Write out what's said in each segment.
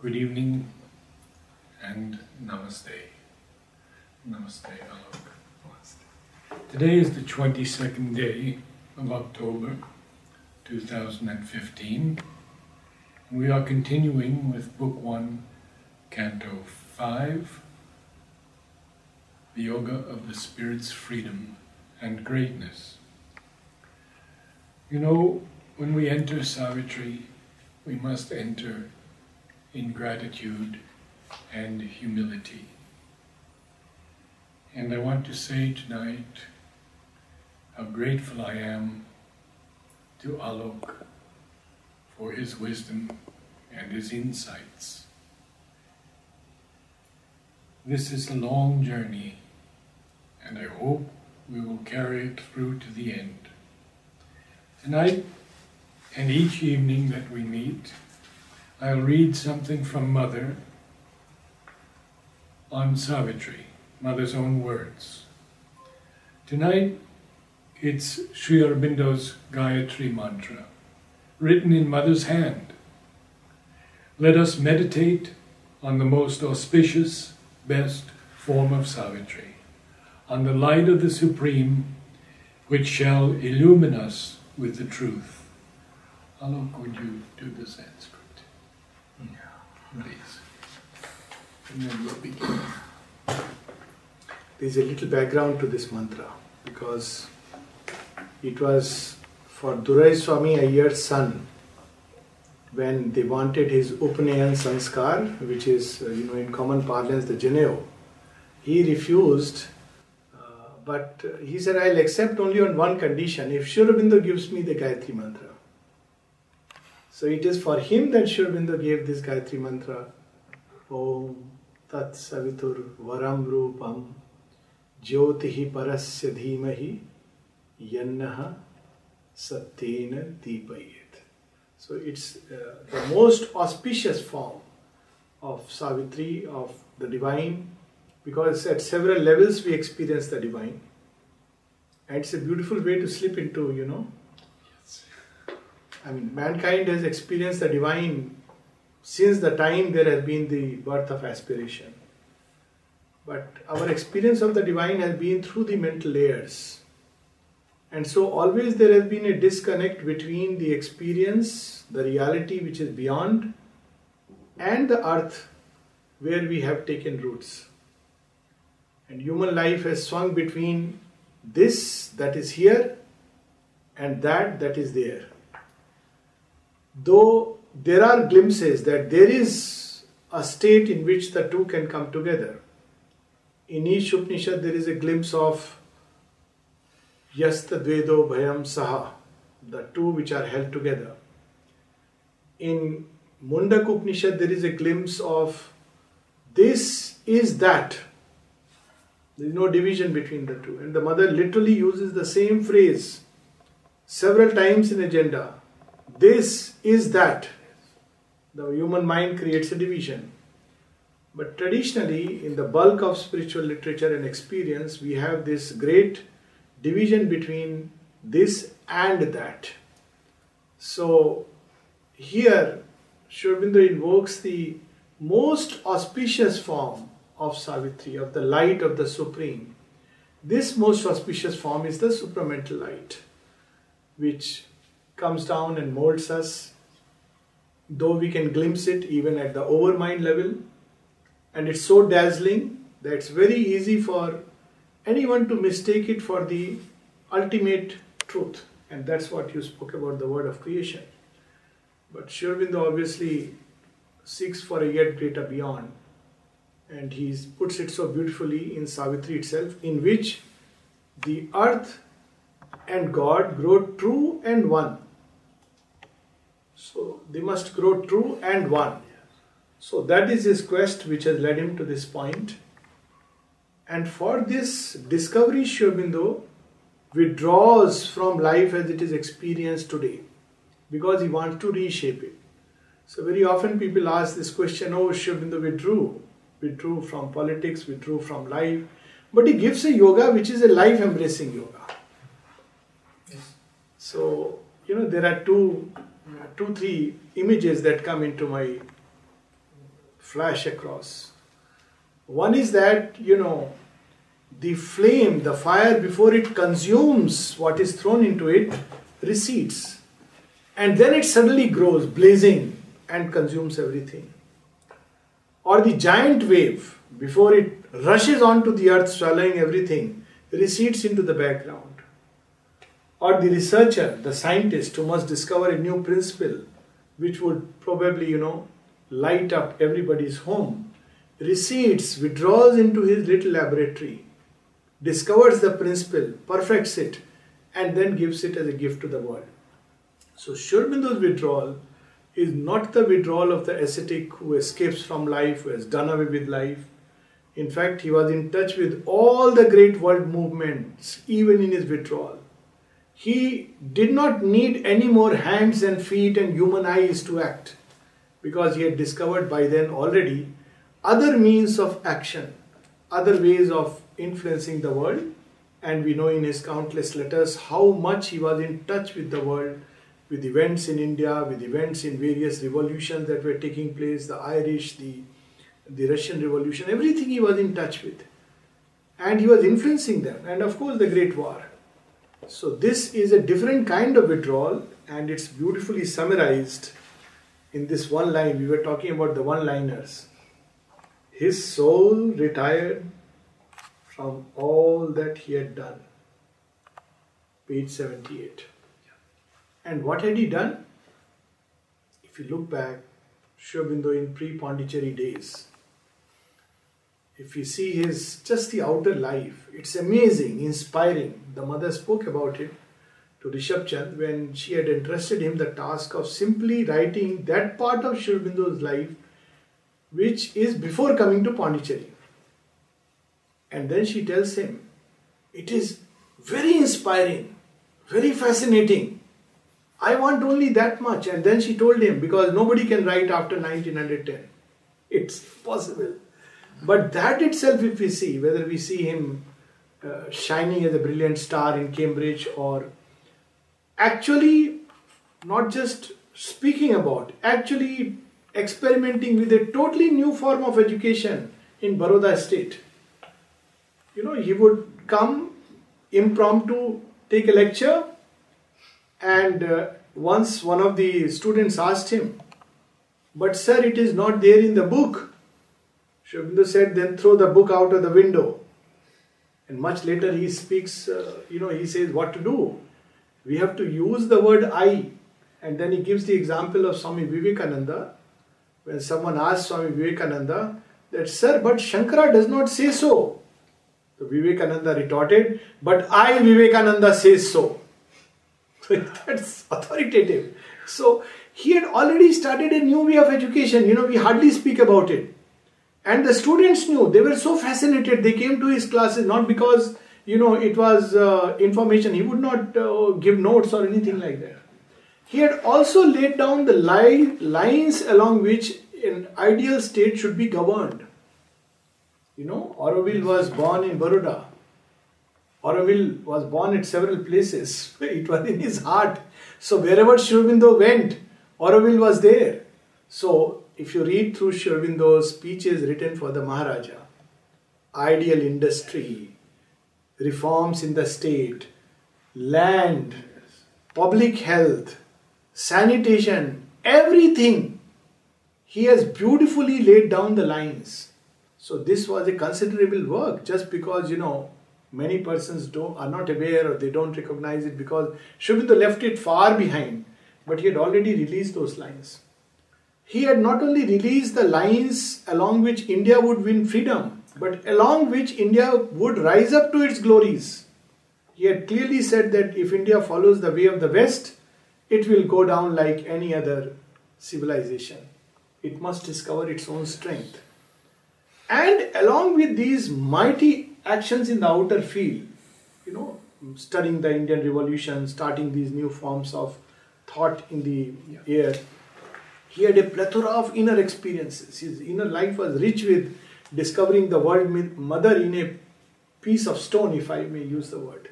Good evening and Namaste. Namaste, Alok. Namaste. Today is the 22nd day of October 2015. We are continuing with Book 1, Canto 5, The Yoga of the Spirit's Freedom and Greatness. You know, when we enter Savitri, we must enter in gratitude and humility. And I want to say tonight how grateful I am to Alok for his wisdom and his insights. This is a long journey, and I hope we will carry it through to the end. Tonight, and each evening that we meet, I'll read something from Mother on Savitri, Mother's own words. Tonight, it's Sri Aurobindo's Gayatri Mantra, written in Mother's hand. Let us meditate on the most auspicious, best form of Savitri, on the light of the Supreme, which shall illumine us with the truth. Alok, would you do the Sanskrit? Yeah. Please. And then we'll begin. There is a little background to this mantra, because it was for Durai Swami Iyengar's son, when they wanted his Upanayan Sanskar, which is, in common parlance, the Janeo. He refused, but he said, I'll accept only on one condition, if Sri Aurobindo gives me the Gayatri Mantra. So it is for him that Sri Aurobindo gave this Gayatri Mantra, Om Tat Savitur Varam Rupam Jyotihi Parasya Dhimahi Yannaha Satyena Deepayet. So it's the most auspicious form of Savitri, of the Divine, because at several levels we experience the Divine. And it's a beautiful way to slip into, mankind has experienced the Divine since the time there has been the birth of aspiration. But our experience of the Divine has been through the mental layers. And so always there has been a disconnect between the experience, the reality which is beyond, and the earth where we have taken roots. And human life has swung between this that is here and that is there. Though there are glimpses that there is a state in which the two can come together. In each Upanishad there is a glimpse of Yasta Dvedo Bhayam Saha, the two which are held together. In Mundak Upanishad there is a glimpse of this is that. There is no division between the two. And the Mother literally uses the same phrase several times in agenda. This is that. The human mind creates a division. But traditionally, in the bulk of spiritual literature and experience, we have this great division between this and that. So here, Sri Aurobindo invokes the most auspicious form of Savitri, of the light of the Supreme. This most auspicious form is the supramental light, which comes down and molds us, though we can glimpse it even at the overmind level. And it's so dazzling that it's very easy for anyone to mistake it for the ultimate truth. And that's what you spoke about, the word of creation. But Sri Aurobindo obviously seeks for a yet greater beyond. And he puts it so beautifully in Savitri itself, in which the earth and God grow true and one. So they must grow true and one. So that is his quest which has led him to this point. And for this discovery, Sri Aurobindo withdraws from life as it is experienced today, because he wants to reshape it. So very often people ask this question, Sri Aurobindo withdrew from politics, withdrew from life. But he gives a yoga which is a life-embracing yoga. Yes. So, there are two, three images that come into my flash across. One is that, the flame, the fire, before it consumes what is thrown into it, recedes. And then it suddenly grows, blazing, and consumes everything. Or the giant wave, before it rushes onto the earth, swallowing everything, recedes into the background. Or the researcher, the scientist who must discover a new principle, which would probably, light up everybody's home, recedes, withdraws into his little laboratory, discovers the principle, perfects it, and then gives it as a gift to the world. So Sri Aurobindo's withdrawal is not the withdrawal of the ascetic who escapes from life, who has done away with life. In fact, he was in touch with all the great world movements, even in his withdrawal. He did not need any more hands and feet and human eyes to act, because he had discovered by then already other means of action, other ways of influencing the world. And we know in his countless letters how much he was in touch with the world, with events in India, with events in various revolutions that were taking place, the Irish, the Russian Revolution, everything he was in touch with. And he was influencing them. And of course the Great War. So this is a different kind of withdrawal, and it's beautifully summarized in this one line. We were talking about the one-liners. His soul retired from all that he had done. Page 78. And what had he done? If you look back, Sri Aurobindo in pre-Pondicherry days, if you see just the outer life, it's amazing, inspiring. The mother spoke about it to Rishabh Chand when she had entrusted him the task of simply writing that part of Sri Aurobindo's life which is before coming to Pondicherry. And then she tells him, it is very inspiring, very fascinating. I want only that much. And then she told him, because nobody can write after 1910. It's possible. But that itself, if we see, whether we see him shining as a brilliant star in Cambridge, or actually not just speaking about, actually experimenting with a totally new form of education in Baroda state. He would come impromptu, take a lecture, and once one of the students asked him, but sir, it is not there in the book. Sri Aurobindo said, then throw the book out of the window. And much later he speaks, he says what to do. We have to use the word I. And then he gives the example of Swami Vivekananda. When someone asks Swami Vivekananda that, sir, but Shankara does not say so. So Vivekananda retorted, but I, Vivekananda, says so. That's authoritative. So he had already started a new way of education. We hardly speak about it. And the students knew. They were so fascinated. They came to his classes not because, it was information. He would not give notes or anything like that. He had also laid down the lines along which an ideal state should be governed. Auroville was born in Baroda. Auroville was born at several places. It was in his heart. So wherever Sri Aurobindo went, Auroville was there. So if you read through Sri Aurobindo's speeches written for the Maharaja, ideal industry, reforms in the state, land, public health, sanitation, everything, he has beautifully laid down the lines. So this was a considerable work, just because, many persons are not aware or they don't recognize it, because Sri Aurobindo left it far behind, but he had already released those lines. He had not only released the lines along which India would win freedom, but along which India would rise up to its glories. He had clearly said that if India follows the way of the West, it will go down like any other civilization. It must discover its own strength. And along with these mighty actions in the outer field, studying the Indian Revolution, starting these new forms of thought in the air, he had a plethora of inner experiences. His inner life was rich with discovering the world mother in a piece of stone, if I may use the word.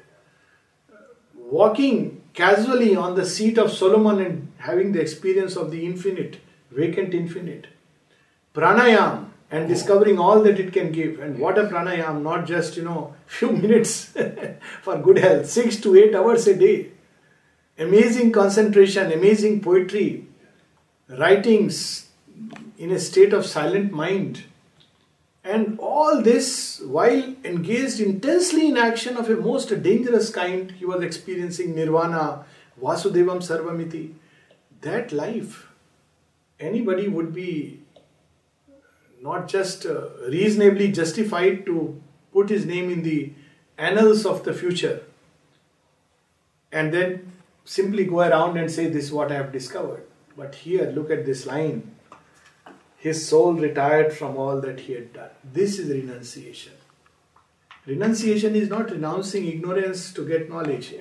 Walking casually on the seat of Solomon and having the experience of the infinite, vacant infinite. pranayam and discovering all that it can give. And what a pranayam, not just, few minutes for good health, 6 to 8 hours a day. Amazing concentration, amazing poetry, writings in a state of silent mind. And all this while engaged intensely in action of a most dangerous kind. He was experiencing nirvana, Vasudevam Sarvamiti. That life, anybody would be not just reasonably justified to put his name in the annals of the future and then simply go around and say, this is what I have discovered. But here, look at this line. His soul retired from all that he had done. This is renunciation. Renunciation is not renouncing ignorance to get knowledge.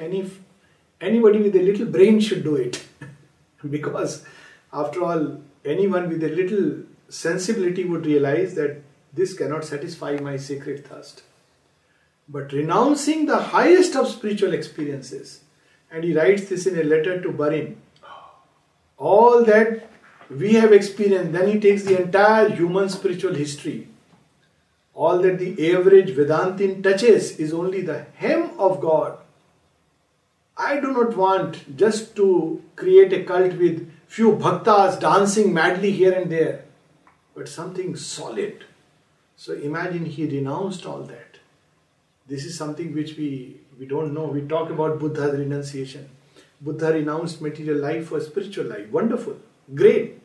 Anybody with a little brain should do it. Because after all, anyone with a little sensibility would realize that this cannot satisfy my sacred thirst. But renouncing the highest of spiritual experiences, and he writes this in a letter to Barin, all that we have experienced, then he takes the entire human spiritual history. All that the average Vedantin touches is only the hem of God. I do not want just to create a cult with few bhaktas dancing madly here and there, but something solid. So imagine he renounced all that. This is something which we don't know. We talk about Buddha's renunciation. Buddha renounced material life for spiritual life. Wonderful. Great.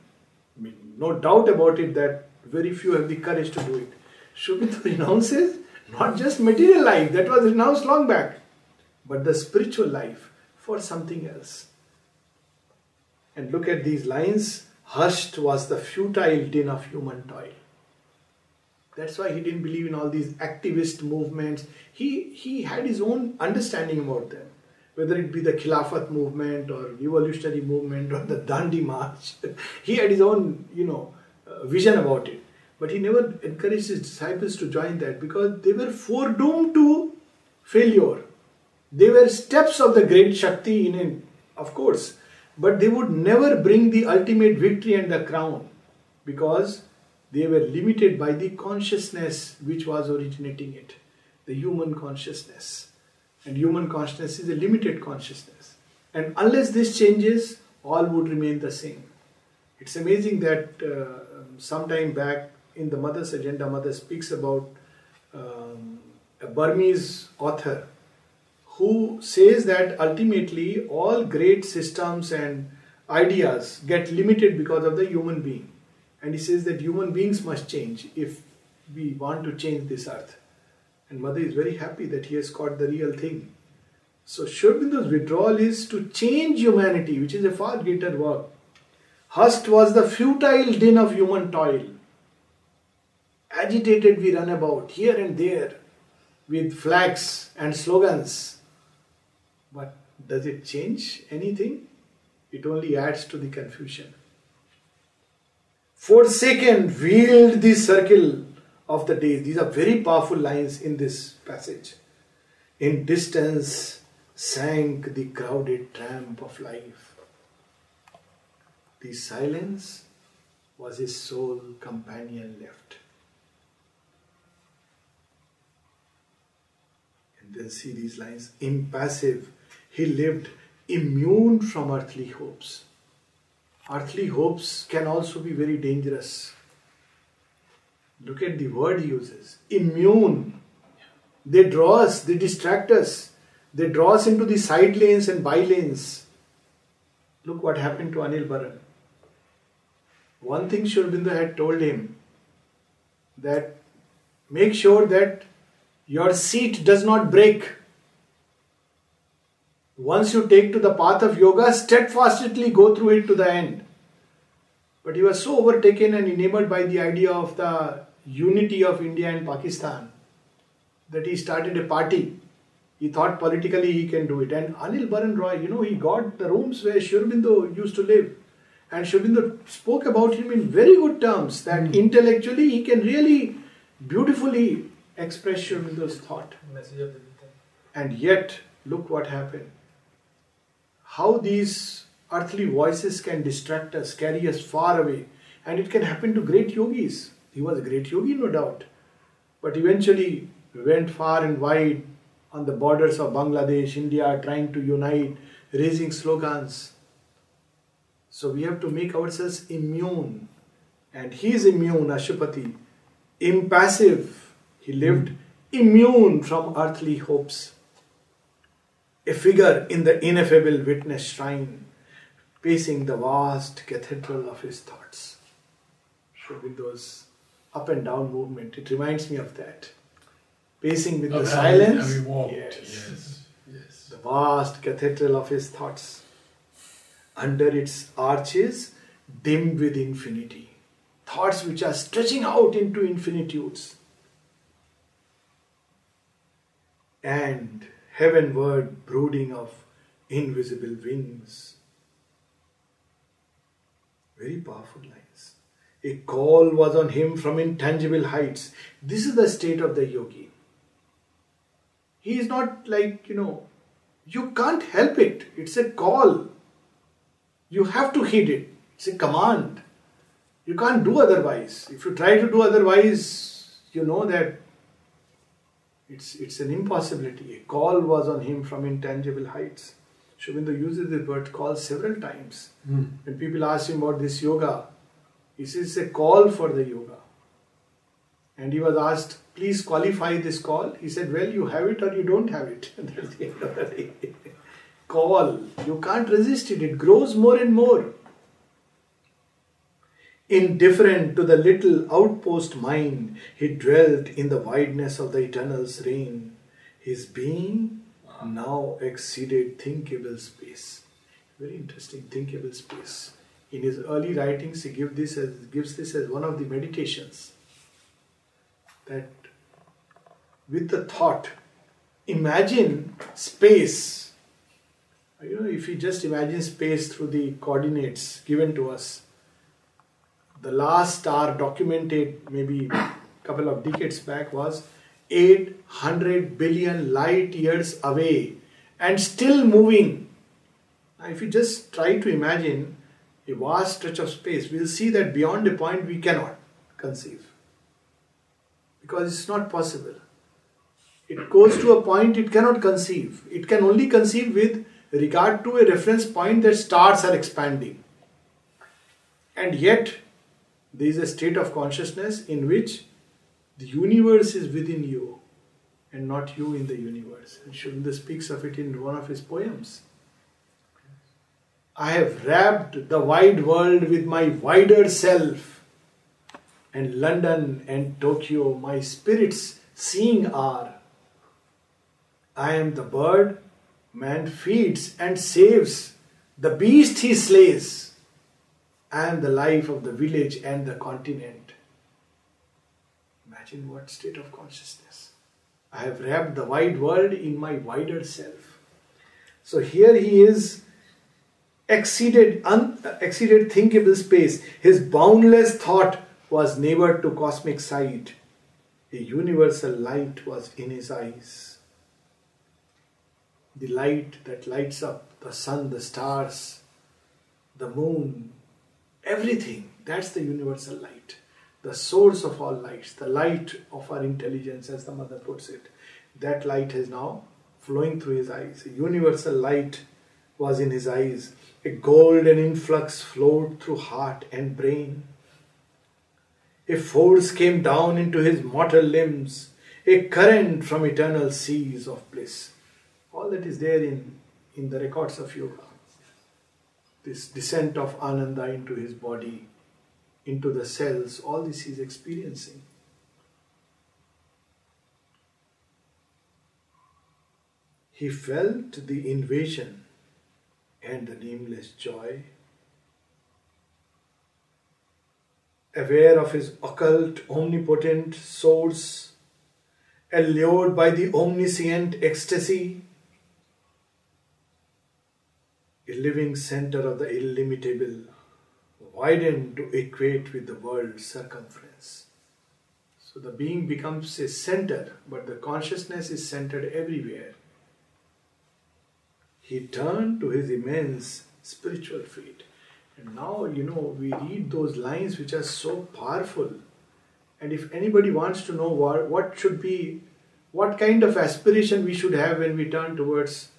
No doubt about it that very few have the courage to do it. Sri Aurobindo renounces not just material life, that was renounced long back, but the spiritual life for something else. And look at these lines. Hushed was the futile din of human toil. That's why he didn't believe in all these activist movements. He had his own understanding about them. Whether it be the Khilafat movement or revolutionary movement or the Dandi March. He had his own, vision about it. But he never encouraged his disciples to join that because they were foredoomed to failure. They were steps of the great Shakti in it, of course. But they would never bring the ultimate victory and the crown because they were limited by the consciousness which was originating it. The human consciousness. And human consciousness is a limited consciousness. And unless this changes, all would remain the same. It's amazing that some time back in the Mother's Agenda, Mother speaks about a Burmese author who says that ultimately all great systems and ideas get limited because of the human being. And he says that human beings must change if we want to change this earth. And Mother is very happy that he has caught the real thing. So Sri Aurobindo's withdrawal is to change humanity, which is a far greater work. Hushed was the futile din of human toil. Agitated we run about here and there with flags and slogans. But does it change anything? It only adds to the confusion. Forsaken, wheeled the circle of the days. These are very powerful lines in this passage. In distance sank the crowded tramp of life. The silence was his sole companion left. And then see these lines. Impassive, he lived immune from earthly hopes. Earthly hopes can also be very dangerous. Look at the word he uses. Immune. They draw us, they distract us. They draw us into the side lanes and by lanes. Look what happened to Anil Baran. One thing Sri Aurobindo had told him, that make sure that your seat does not break. Once you take to the path of yoga, steadfastly go through it to the end. But he was so overtaken and enamored by the idea of the unity of India and Pakistan that he started a party. He thought politically he can do it. And Anil Baran Roy, he got the rooms where Sri Aurobindo used to live. And Sri Aurobindo spoke about him in very good terms, that intellectually he can really beautifully express Sri Aurobindo's thought. And yet, look what happened. How these earthly voices can distract us, carry us far away. And it can happen to great yogis. He was a great yogi, no doubt. But eventually went far and wide on the borders of Bangladesh, India, trying to unite, raising slogans. So we have to make ourselves immune. And he is immune, Ashupati, impassive. He lived immune from earthly hopes. A figure in the ineffable witness shrine, pacing the vast cathedral of his thoughts. Sri Aurobindo's up and down movement, it reminds me of that. Pacing with the silence. How he walked. Yes. The vast cathedral of his thoughts. Under its arches, dim with infinity. Thoughts which are stretching out into infinitudes. And heavenward brooding of invisible wings. Very powerful lines. A call was on him from intangible heights. This is the state of the yogi. He is not like, you can't help it. It's a call. You have to heed it. It's a command. You can't do otherwise. If you try to do otherwise, you know that it's an impossibility. A call was on him from intangible heights. Sri Aurobindo uses the word call several times. When people ask him about this yoga, he says it's a call for the yoga. And he was asked, please qualify this call. He said, well, you have it or you don't have it. That's the end of the day. Call. You can't resist it. It grows more and more. Indifferent to the little outpost mind, he dwelt in the wideness of the Eternal's reign. His being now exceeded thinkable space. Very interesting, thinkable space. In his early writings, he gives this as one of the meditations. That with the thought, imagine space. If you just imagine space through the coordinates given to us, the last star documented maybe a couple of decades back was 800 billion light years away and still moving. Now, if you just try to imagine a vast stretch of space, we'll see that beyond a point we cannot conceive. Because it's not possible. It goes to a point it cannot conceive. It can only conceive with regard to a reference point that stars are expanding. And yet, there is a state of consciousness in which the universe is within you and not you in the universe. And Sri Aurobindo speaks of it in one of his poems. I have wrapped the wide world with my wider self, and London and Tokyo my spirits seeing are. I am the bird man feeds and saves, the beast he slays. I am the life of the village and the continent. Imagine what state of consciousness. I have wrapped the wide world in my wider self. So here he is exceeded thinkable space. His boundless thought was neighbored to cosmic sight. A universal light was in his eyes. The light that lights up the sun, the stars, the moon, everything. That's the universal light. The source of all lights, the light of our intelligence, as the mother puts it. That light is now flowing through his eyes. A universal light was in his eyes. A golden influx flowed through heart and brain. A force came down into his mortal limbs. A current from eternal seas of bliss. All that is there in the records of yoga. This descent of Ananda into his body, into the cells, all this he is experiencing. He felt the invasion and the nameless joy. Aware of his occult, omnipotent source, allured by the omniscient ecstasy, a living center of the illimitable, widened to equate with the world's circumference. So the being becomes a center, but the consciousness is centered everywhere. He turned to his immense spiritual fate. And now, we read those lines which are so powerful. And if anybody wants to know what kind of aspiration we should have when we turn towards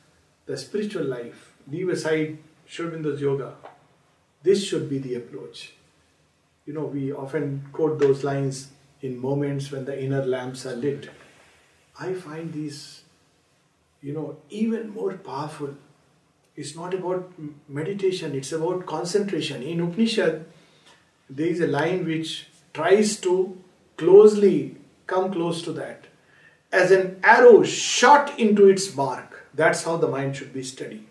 the spiritual life, leave aside Sri Aurobindo's yoga. This should be the approach. We often quote those lines in moments when the inner lamps are lit. I find these, even more powerful. It's not about meditation, it's about concentration. In Upanishad, there is a line which tries to come close to that. As an arrow shot into its mark, that's how the mind should be steady.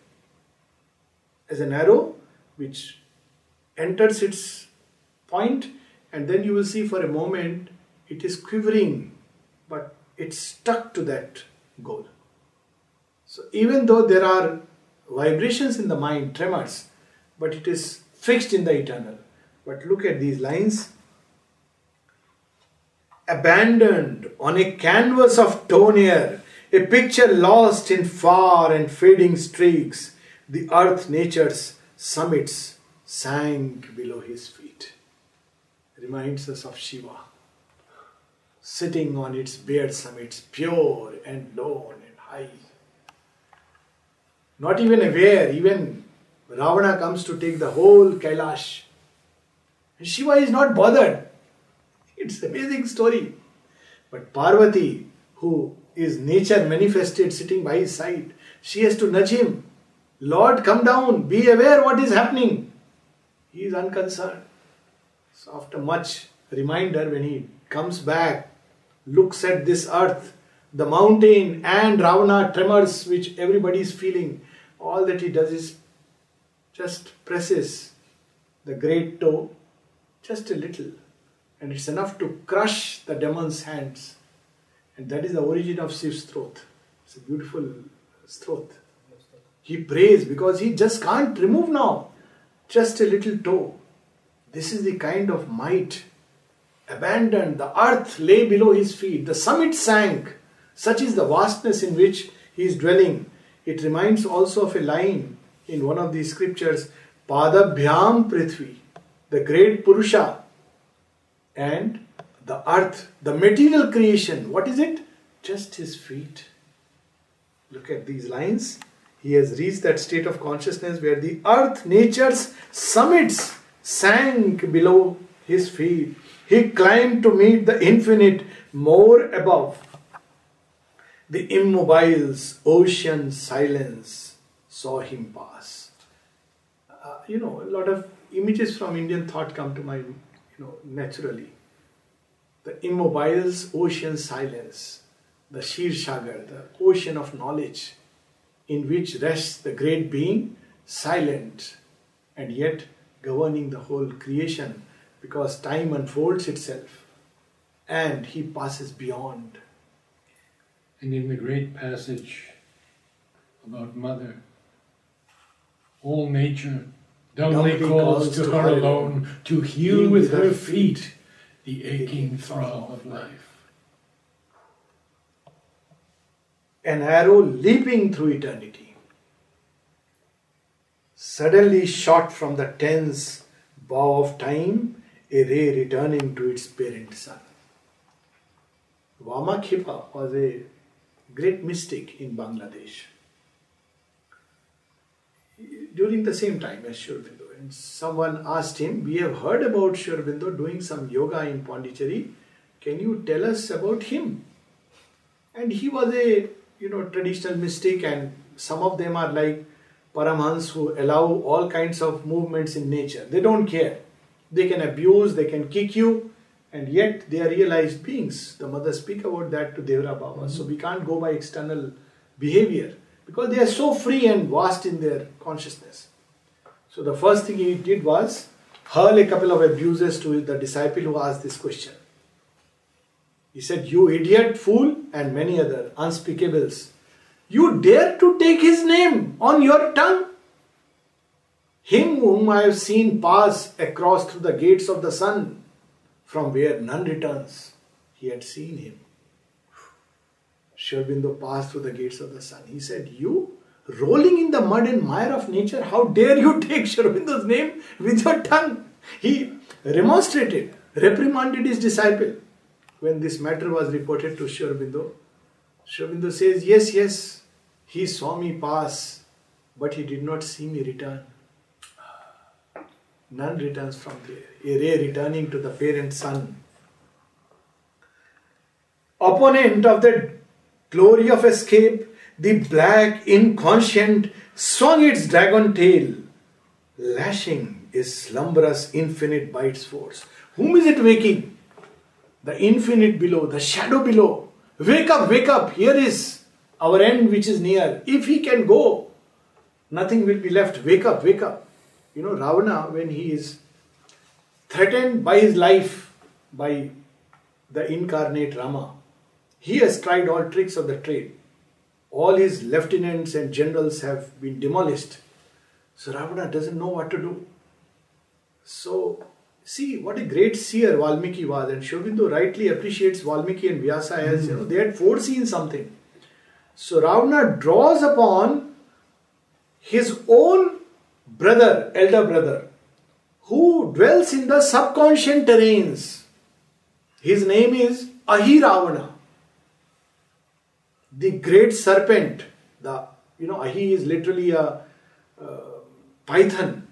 As an arrow which enters its point, and then you will see for a moment it is quivering, but it's stuck to that goal. So even though there are vibrations in the mind, tremors, but it is fixed in the eternal. But look at these lines. Abandoned on a canvas of toneair, a picture lost in far and fading streaks, the earth nature's summits sank below his feet. Reminds us of Shiva, sitting on its bare summits, pure and lone and high. Not even aware, even Ravana comes to take the whole Kailash. And Shiva is not bothered. It's an amazing story. But Parvati, who is nature manifested sitting by his side, she has to nudge him. Lord, come down, be aware what is happening. He is unconcerned. So after much reminder, when he comes back, looks at this earth, the mountain and Ravana tremors which everybody is feeling, all that he does is just presses the great toe just a little, and it's enough to crush the demon's hands. And that is the origin of Shiv's throat. It's a beautiful throat. He prays because he just can't remove now. Just a little toe. This is the kind of might. Abandoned, the earth lay below his feet. The summit sank. Such is the vastness in which he is dwelling. It reminds also of a line in one of these scriptures, Padabhyam Prithvi, the great Purusha, and the earth, the material creation. What is it? Just his feet. Look at these lines. He has reached that state of consciousness where the earth, nature's summits sank below his feet. He climbed to meet the infinite more above. The immobile's ocean silence saw him pass. A lot of images from Indian thought come to mind, naturally. The immobile's ocean silence, the Shir Shagar, the ocean of knowledge, in which rests the great being, silent and yet governing the whole creation, because time unfolds itself and he passes beyond. And in the great passage about Mother, all nature dumbly calls to her alone to heal with her feet the aching throb of life. An arrow leaping through eternity, suddenly shot from the tense bow of time, a ray returning to its parent sun. Vamakhipa was a great mystic in Bangladesh during the same time as Sri Aurobindo. And someone asked him, we have heard about Sri Aurobindo doing some yoga in Pondicherry. Can you tell us about him? And he was a traditional mystic, and some of them are like Paramhans who allow all kinds of movements in nature. They don't care. They can abuse, they can kick you, and yet they are realized beings. The mothers speak about that to Devra Baba. So we can't go by external behavior because they are so free and vast in their consciousness. So the first thing he did was hurl a couple of abuses to the disciple who asked this question. He said, you idiot, fool, and many other unspeakables. You dare to take his name on your tongue? Him whom I have seen pass across through the gates of the sun, from where none returns. He had seen him. Sri Aurobindo passed through the gates of the sun. He said, you rolling in the mud and mire of nature. How dare you take Sri Aurobindo's name with your tongue? He remonstrated, reprimanded his disciple. When this matter was reported to Sri Aurobindo, Sri Aurobindo says, yes, he saw me pass, but he did not see me return. None returns from there. A ray returning to the parent sun. Opponent of the glory of escape, the black inconscient swung its dragon tail, lashing is slumberous infinite by its force. Whom is it waking? The infinite below, the shadow below. Wake up, here is our end which is near. If he can go, nothing will be left. Wake up. You know, Ravana, when he is threatened by his life by the incarnate Rama, he has tried all tricks of the trade. All his lieutenants and generals have been demolished. So Ravana doesn't know what to do. So, see what a great seer Valmiki was. And Sri Aurobindo rightly appreciates Valmiki and Vyasa as, they had foreseen something. So Ravana draws upon his own brother, elder brother, who dwells in the subconscious terrains. His name is Ahi-Ravana. The great serpent. Ahi is literally a python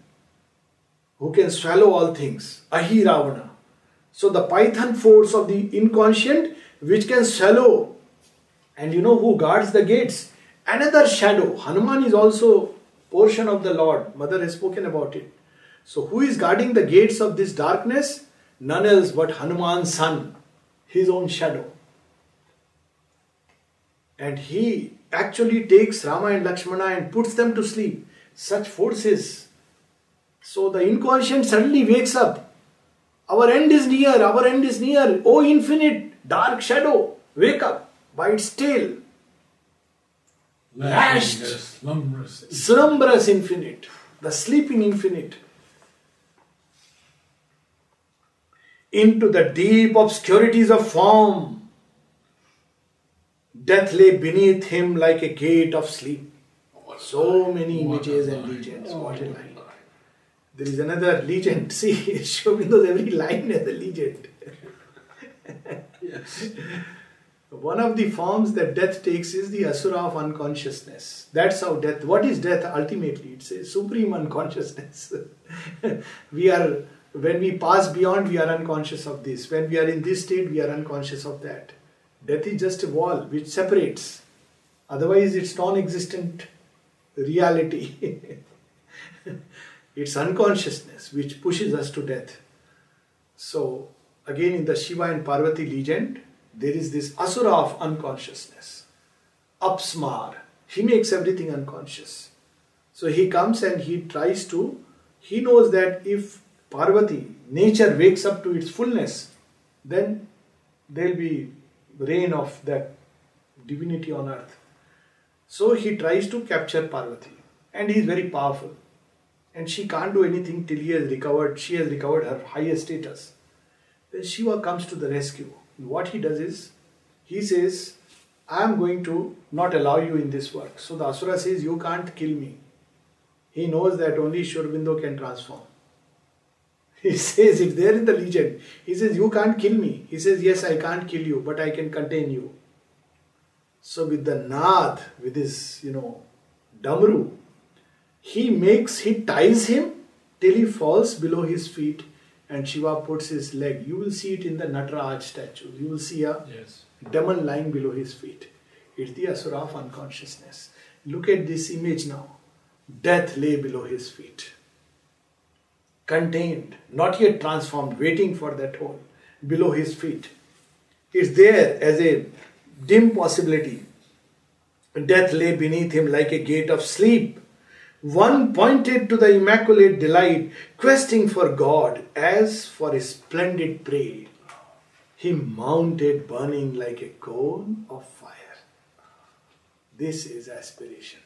who can swallow all things. Ahi-Ravana. So the python force of the inconscient which can swallow. And you know who guards the gates? Another shadow. Hanuman is also portion of the Lord. Mother has spoken about it. So who is guarding the gates of this darkness? None else but Hanuman's son. His own shadow. And he actually takes Rama and Lakshmana and puts them to sleep. Such forces. So the inconscient suddenly wakes up. Our end is near. Oh infinite dark shadow, wake up by its tail. Lashed, slumberous infinite, the sleeping infinite. Into the deep obscurities of form, death lay beneath him like a gate of sleep. So many images and legends. What a line. There is another legend. See, Sri Aurobindo's every line has a legend. Yes. One of the forms that death takes is the asura of unconsciousness. That's how death. What is death ultimately? It's a supreme unconsciousness. When we pass beyond, we are unconscious of this. When we are in this state, we are unconscious of that. Death is just a wall which separates. Otherwise, it's non-existent reality. It's unconsciousness which pushes us to death. So, again in the Shiva and Parvati legend, there is this asura of unconsciousness. Apsmar. He makes everything unconscious. So he comes and he knows that if Parvati, nature wakes up to its fullness, then there will be reign of that divinity on earth. So he tries to capture Parvati. And he is very powerful. And she can't do anything till she has recovered her higher status. Then Shiva comes to the rescue. What he does is, he says, I am going to not allow you in this work. So the asura says, you can't kill me. He knows that only Sri Aurobindo can transform. He says, it's there in the legend. He says, you can't kill me. He says, yes, I can't kill you, but I can contain you. So with the Naad, with his, Damru, he ties him till he falls below his feet. And Shiva puts his leg. You will see it in the Nataraj statue. You will see a demon lying below his feet. It's the asura of unconsciousness. Look at this image now. Death lay below his feet. Contained, not yet transformed, waiting for that hole below his feet. It's there as a dim possibility. Death lay beneath him like a gate of sleep. One pointed to the immaculate delight, questing for God as for a splendid prey. He mounted burning like a cone of fire. This is aspiration.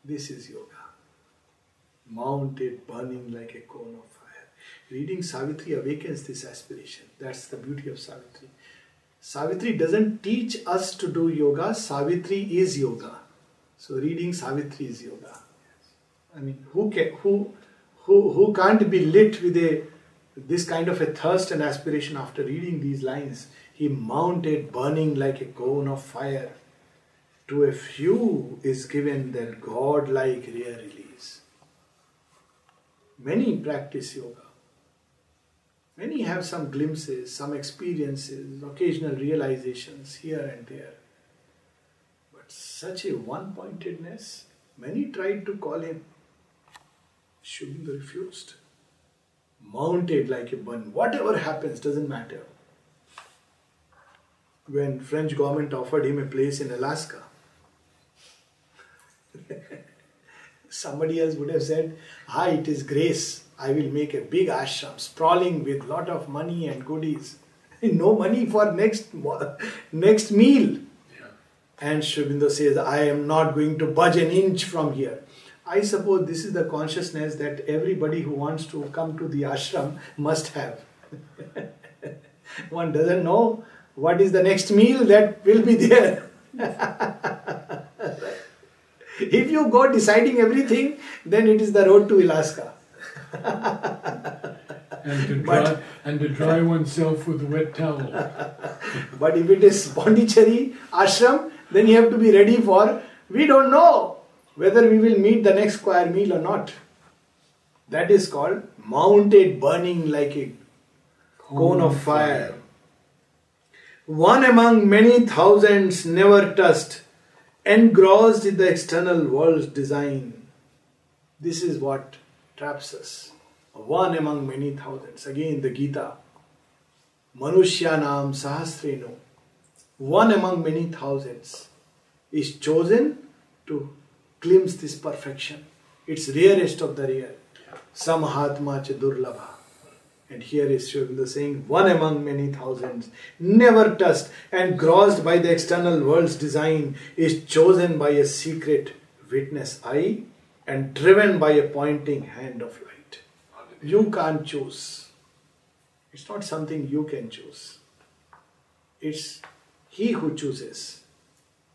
This is yoga. Mounted burning like a cone of fire. Reading Savitri awakens this aspiration. That's the beauty of Savitri. Savitri doesn't teach us to do yoga. Savitri is yoga. So reading Savitri is yoga. I mean, who can't be lit with this kind of a thirst and aspiration after reading these lines? He mounted burning like a cone of fire. To a few is given their God-like rare release. Many practice yoga. Many have some glimpses, some experiences, occasional realizations here and there. But such a one-pointedness, many tried to call him. Sri Aurobindo refused. Mounted like a bun. Whatever happens doesn't matter. When French government offered him a place in Alaska, somebody else would have said, it is grace. I will make a big ashram, sprawling with lot of money and goodies. No money for next meal. Yeah. And Sri Aurobindo says, I am not going to budge an inch from here. I suppose this is the consciousness that everybody who wants to come to the ashram must have. One doesn't know what is the next meal that will be there. If you go deciding everything, then it is the road to Alaska. and to dry oneself with a wet towel. But if it is Pondicherry ashram, then you have to be ready for, we don't know whether we will meet the next square meal or not. That is called mounted burning like a cone of fire. One among many thousands never touched, engrossed in the external world's design. This is what traps us. One among many thousands. Again the Gita. Manushyanam sahasreno. One among many thousands is chosen to glimpse this perfection. It's rarest of the rare. Samahatma cha durlabha. And here is Sri Aurobindo saying, one among many thousands, never touched and grossed by the external world's design, is chosen by a secret witness eye and driven by a pointing hand of light. You can't choose. It's not something you can choose. It's He who chooses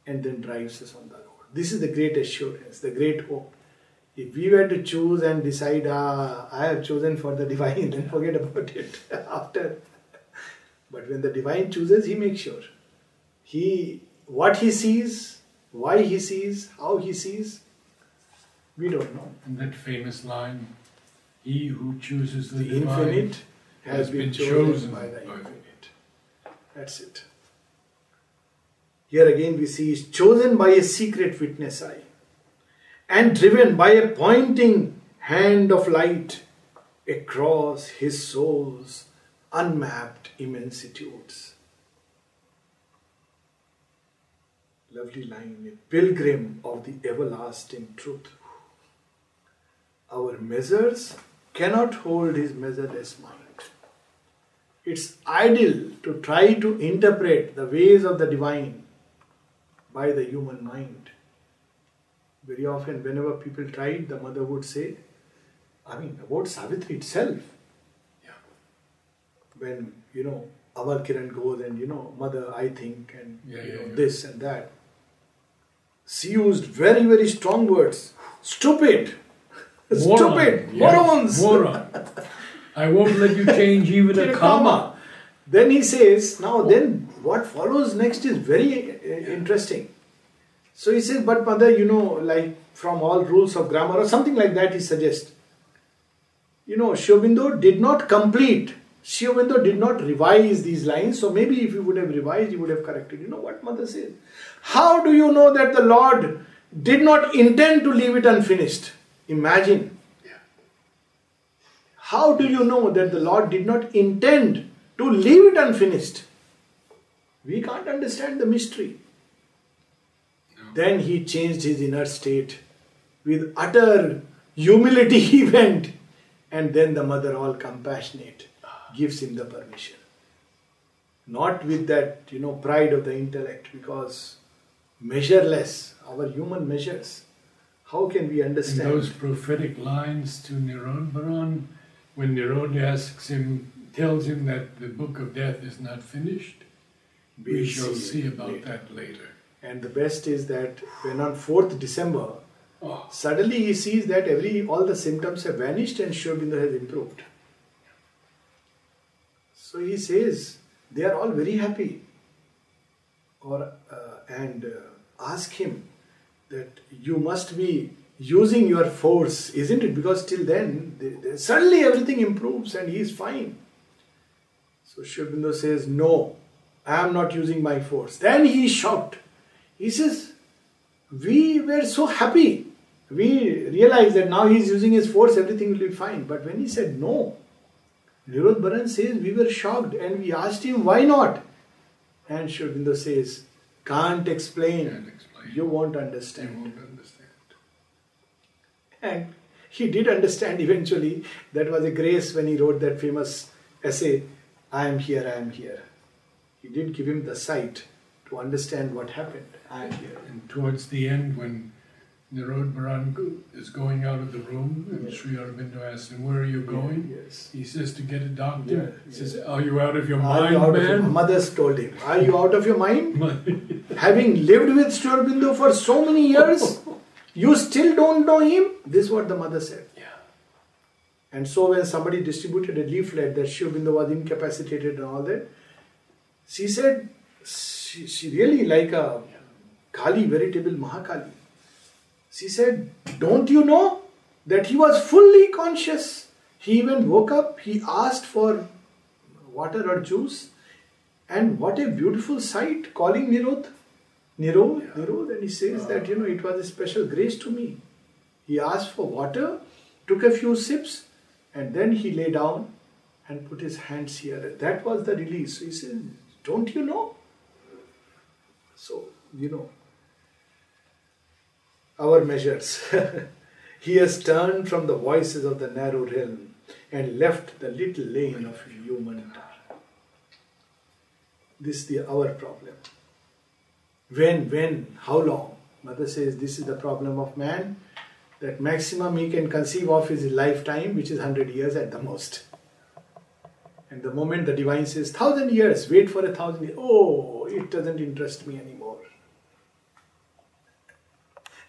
and then drives us on the road. This is the great assurance, the great hope. If we were to choose and decide, I have chosen for the divine, then forget about it after. But when the divine chooses, He makes sure. What He sees, why He sees, how He sees, we don't know. And that famous line, he who chooses the divine infinite has been chosen by the infinite. That's it. Here again we see is chosen by a secret witness eye and driven by a pointing hand of light across his soul's unmapped immensitudes. Lovely line, a pilgrim of the everlasting truth. Our measures cannot hold his measureless mind. It's idle to try to interpret the ways of the divine by the human mind. Very often, whenever people tried, the mother would say, about Savitri itself. Yeah. When, Amar Kiran goes and, mother, I think, and this and that. She used very, very strong words. Stupid! Stupid! Morons! Moron! I won't let you change even a comma. Then he says, then what follows next is very interesting. So he says, but mother, like from all rules of grammar or something like that he suggests. Sri Aurobindo did not complete. Sri Aurobindo did not revise these lines. So maybe if he would have revised, he would have corrected. You know what mother says? How do you know that the Lord did not intend to leave it unfinished? Imagine. How do you know that the Lord did not intend to leave it unfinished? We can't understand the mystery. No. Then he changed his inner state. With utter humility he went. And then the mother, all compassionate, gives him the permission. Not with that, pride of the intellect, because measureless, our human measures. How can we understand? And those prophetic lines to Nirodbaran, when Nirod tells him that the book of death is not finished, we shall see about that later. And the best is that when on 4th December, Oh, suddenly he sees that all the symptoms have vanished and Sri Aurobindo has improved. So he says, they are all very happy. And ask him that you must be using your force, isn't it? Because till then, suddenly everything improves and he is fine. So Sri Aurobindo says, no, I am not using my force. Then he is shocked. He says, we were so happy. We realized that now he is using his force, everything will be fine. But when he said no, Nirodh Baran says, we were shocked and we asked him, why not? And Sri Aurobindo says, can't explain. can't explain. You won't You understand. won't understand. And he did understand eventually. That was a grace when he wrote that famous essay, I am here, I am here. He did give him the sight to understand what happened. I am here. And towards the end, when Nirodh Baran is going out of the room, and Yeah. Sri Aurobindo asks him, where are you going? Yes. He says, to get a doctor. Yeah, He says, are you out of your Are you mind, out of your, man? mothers told him, are you out of your mind? Having lived with Sri Aurobindo for so many years, you still don't know him? This is what the mother said. Yeah. And so when somebody distributed a leaflet that Sri Aurobindo was incapacitated and all that, she said, she really like a Kali, veritable Mahakali. She said, don't you know that he was fully conscious? He even woke up, he asked for water or juice, and what a beautiful sight, calling Nirodh, and he says that, it was a special grace to me. He asked for water, took a few sips, and then he lay down and put his hands here. That was the release. So he says, don't you know? So, our measures. He has turned from the voices of the narrow realm and left the little lane of human time. This is our problem. When, how long? Mother says this is the problem of man, that maximum he can conceive of is his lifetime, which is 100 years at the most. And the moment the divine says 1,000 years, wait for 1,000 years, oh, it doesn't interest me anymore.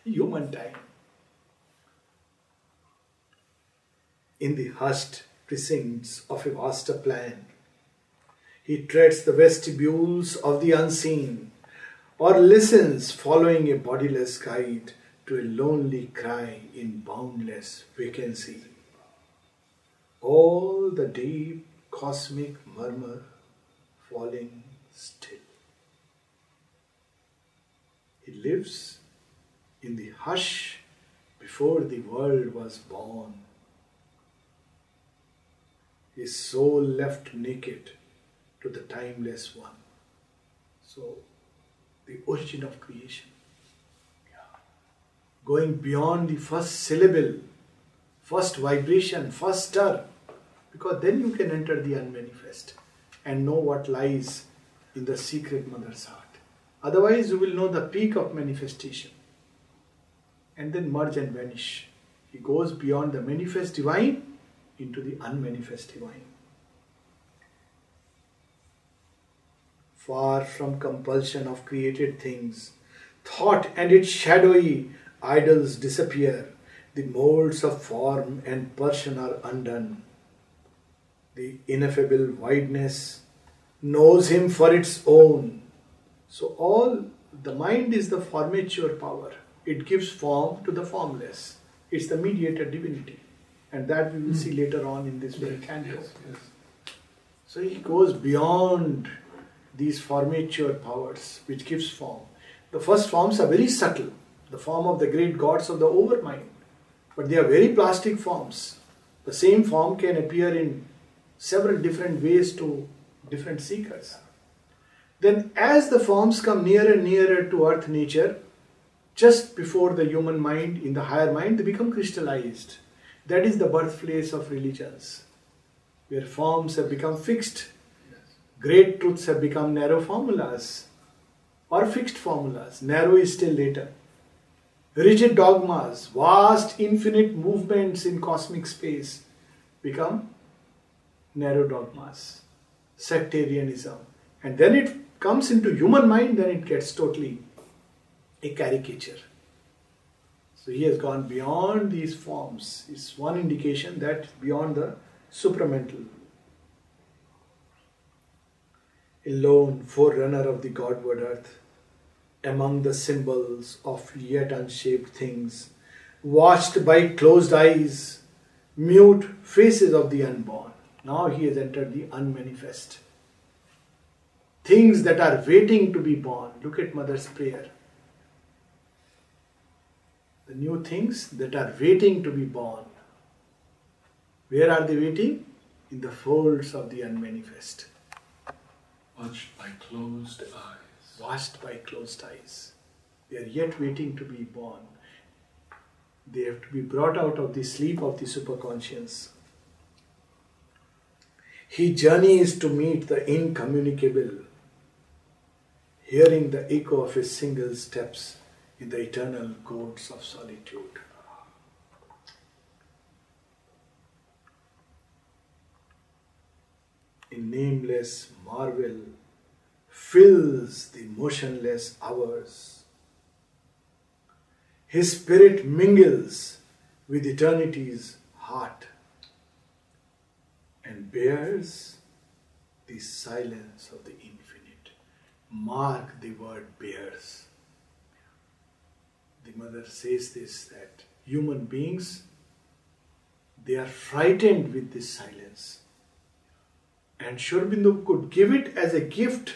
Human time. In the hushed precincts of a vaster plan, he treads the vestibules of the unseen, or listens following a bodiless guide to a lonely cry in boundless vacancy. All the deep cosmic murmur falling still. He lives in the hush before the world was born. His soul left naked to the timeless one. So, the origin of creation. Going beyond the first syllable, first vibration, first stir, because then you can enter the unmanifest and know what lies in the secret mother's heart. Otherwise, you will know the peak of manifestation and then merge and vanish. He goes beyond the manifest divine into the unmanifest divine. Far from compulsion of created things, thought and its shadowy idols disappear. The molds of form and person are undone. The ineffable wideness knows him for its own. So the mind is the formature power. It gives form to the formless. It's the mediator divinity. And that we will see later on in this very canto. Yes. So he goes beyond these formature powers which gives form. The first forms are very subtle. The form of the great gods of the overmind. But they are very plastic forms. The same form can appear in several different ways to different seekers. Then as the forms come nearer and nearer to earth nature, just before the human mind, in the higher mind, they become crystallized. That is the birthplace of religions, where forms have become fixed. Great truths have become narrow formulas or fixed formulas. Narrow is still later. Rigid dogmas, vast infinite movements in cosmic space become narrow dogmas, sectarianism. And then it comes into human mind, then it gets totally a caricature. So he has gone beyond these forms. It's one indication that beyond the supramental. Alone, forerunner of the Godward earth, among the symbols of yet unshaped things, watched by closed eyes, mute faces of the unborn. Now he has entered the unmanifest. Things that are waiting to be born. Look at Mother's prayer. The new things that are waiting to be born. Where are they waiting? In the folds of the unmanifest. Watched by closed eyes. Watched by closed eyes. They are yet waiting to be born. They have to be brought out of the sleep of the superconscious. He journeys to meet the incommunicable, hearing the echo of his single steps in the eternal courts of solitude. A nameless marvel fills the motionless hours. His spirit mingles with eternity's heart and bears the silence of the infinite. Mark the word bears. The mother says this, that human beings, they are frightened with this silence. And Sri Aurobindo could give it as a gift,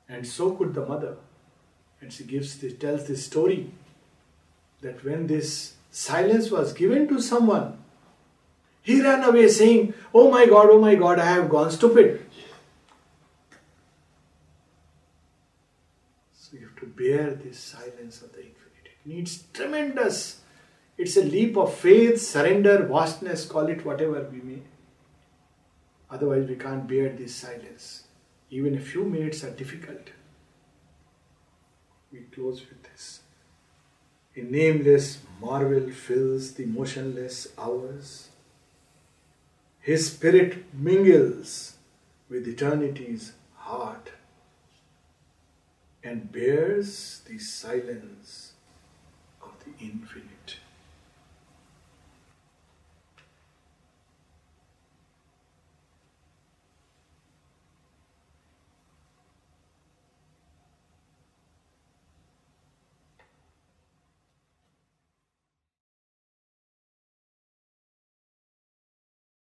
and so could the mother. And she tells this story that when this silence was given to someone, he ran away saying, oh my God, I have gone stupid. So you have to bear this silence of the infinite. It needs tremendous, it's a leap of faith, surrender, vastness, call it whatever we may. Otherwise we can't bear this silence. Even a few minutes are difficult. We close with this. A nameless marvel fills the motionless hours. His spirit mingles with eternity's heart and bears the silence of the infinite.